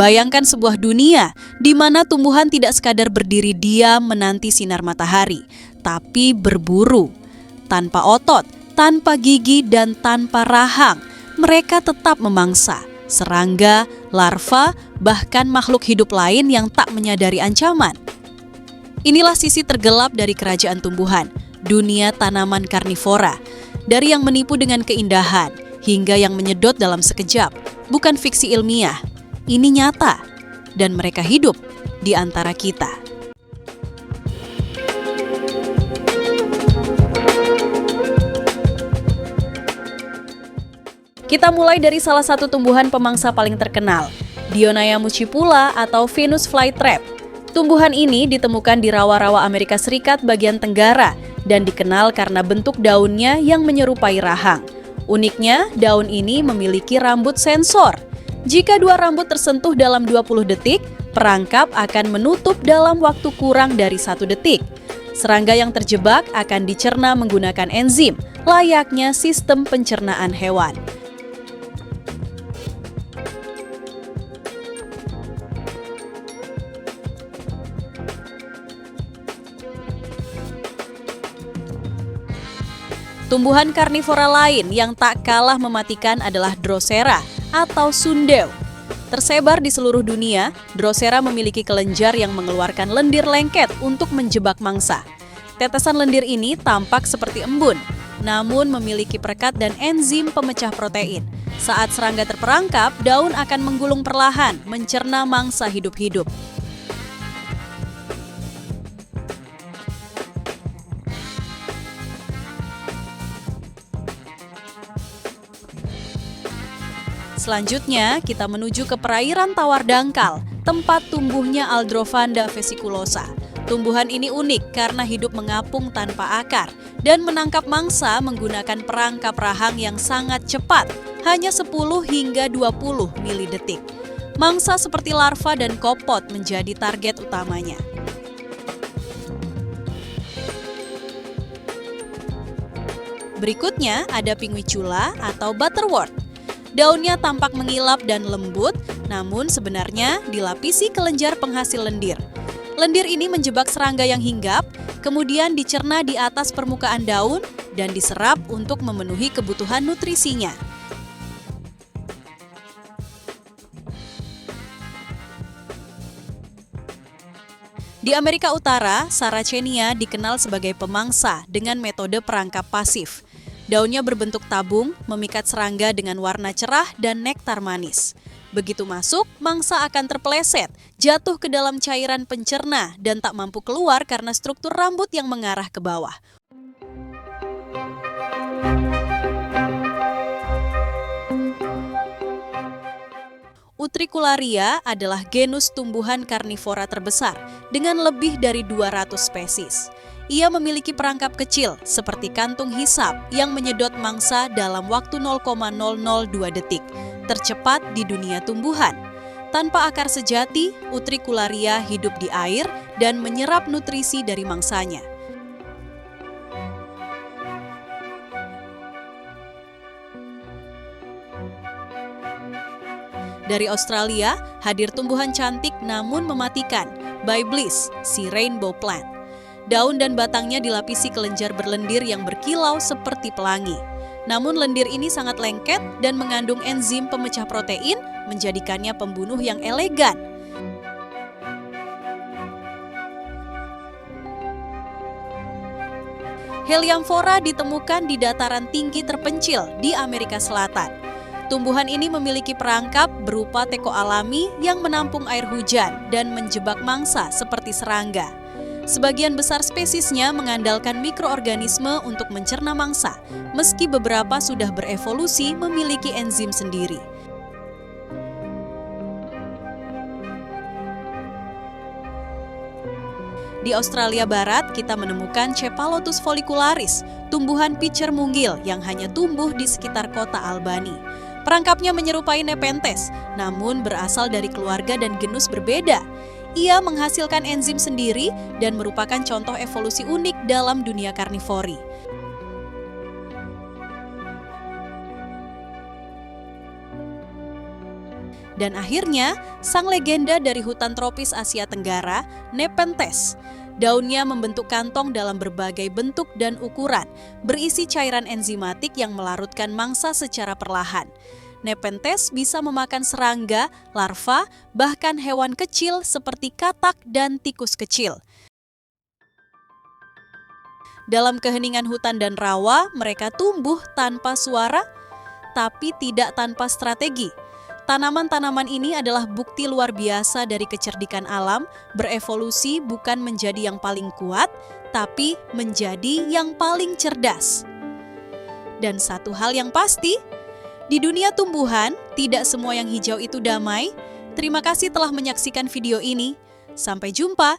Bayangkan sebuah dunia di mana tumbuhan tidak sekadar berdiri diam menanti sinar matahari, tapi berburu. Tanpa otot, tanpa gigi, dan tanpa rahang, mereka tetap memangsa serangga, larva, bahkan makhluk hidup lain yang tak menyadari ancaman. Inilah sisi tergelap dari kerajaan tumbuhan, dunia tanaman karnivora. Dari yang menipu dengan keindahan, hingga yang menyedot dalam sekejap. Bukan fiksi ilmiah, ini nyata. Dan mereka hidup di antara kita. Kita mulai dari salah satu tumbuhan pemangsa paling terkenal, Dionaya muscipula atau Venus flytrap. Tumbuhan ini ditemukan di rawa-rawa Amerika Serikat bagian tenggara dan dikenal karena bentuk daunnya yang menyerupai rahang. Uniknya, daun ini memiliki rambut sensor. Jika dua rambut tersentuh dalam 20 detik, perangkap akan menutup dalam waktu kurang dari 1 detik. Serangga yang terjebak akan dicerna menggunakan enzim, layaknya sistem pencernaan hewan. Tumbuhan karnivora lain yang tak kalah mematikan adalah Drosera atau sundew. Tersebar di seluruh dunia, Drosera memiliki kelenjar yang mengeluarkan lendir lengket untuk menjebak mangsa. Tetesan lendir ini tampak seperti embun, namun memiliki perekat dan enzim pemecah protein. Saat serangga terperangkap, daun akan menggulung perlahan, mencerna mangsa hidup-hidup. Selanjutnya, kita menuju ke perairan tawar dangkal, tempat tumbuhnya Aldrovanda vesiculosa. Tumbuhan ini unik karena hidup mengapung tanpa akar dan menangkap mangsa menggunakan perangkap rahang yang sangat cepat, hanya 10 hingga 20 milidetik. Mangsa seperti larva dan kopot menjadi target utamanya. Berikutnya ada Pinguicula atau butterwort. Daunnya tampak mengilap dan lembut, namun sebenarnya dilapisi kelenjar penghasil lendir. Lendir ini menjebak serangga yang hinggap, kemudian dicerna di atas permukaan daun dan diserap untuk memenuhi kebutuhan nutrisinya. Di Amerika Utara, Sarracenia dikenal sebagai pemangsa dengan metode perangkap pasif. Daunnya berbentuk tabung, memikat serangga dengan warna cerah dan nektar manis. Begitu masuk, mangsa akan terpeleset, jatuh ke dalam cairan pencerna dan tak mampu keluar karena struktur rambut yang mengarah ke bawah. Utricularia adalah genus tumbuhan karnivora terbesar dengan lebih dari 200 spesies. Ia memiliki perangkap kecil seperti kantung hisap yang menyedot mangsa dalam waktu 0,002 detik, tercepat di dunia tumbuhan. Tanpa akar sejati, Utricularia hidup di air dan menyerap nutrisi dari mangsanya. Dari Australia, hadir tumbuhan cantik namun mematikan, Byblis, si rainbow plant. Daun dan batangnya dilapisi kelenjar berlendir yang berkilau seperti pelangi. Namun lendir ini sangat lengket dan mengandung enzim pemecah protein, menjadikannya pembunuh yang elegan. Helianthera ditemukan di dataran tinggi terpencil di Amerika Selatan. Tumbuhan ini memiliki perangkap berupa teko alami yang menampung air hujan dan menjebak mangsa seperti serangga. Sebagian besar spesiesnya mengandalkan mikroorganisme untuk mencerna mangsa, meski beberapa sudah berevolusi memiliki enzim sendiri. Di Australia Barat, kita menemukan Cephalotus follicularis, tumbuhan pitcher munggil yang hanya tumbuh di sekitar kota Albany. Perangkapnya menyerupai Nepenthes, namun berasal dari keluarga dan genus berbeda. Ia menghasilkan enzim sendiri dan merupakan contoh evolusi unik dalam dunia karnivori. Dan akhirnya, sang legenda dari hutan tropis Asia Tenggara, Nepenthes. Daunnya membentuk kantong dalam berbagai bentuk dan ukuran, berisi cairan enzimatik yang melarutkan mangsa secara perlahan. Nepenthes bisa memakan serangga, larva, bahkan hewan kecil seperti katak dan tikus kecil. Dalam keheningan hutan dan rawa, mereka tumbuh tanpa suara, tapi tidak tanpa strategi. Tanaman-tanaman ini adalah bukti luar biasa dari kecerdikan alam, berevolusi bukan menjadi yang paling kuat, tapi menjadi yang paling cerdas. Dan satu hal yang pasti, di dunia tumbuhan, tidak semua yang hijau itu damai. Terima kasih telah menyaksikan video ini. Sampai jumpa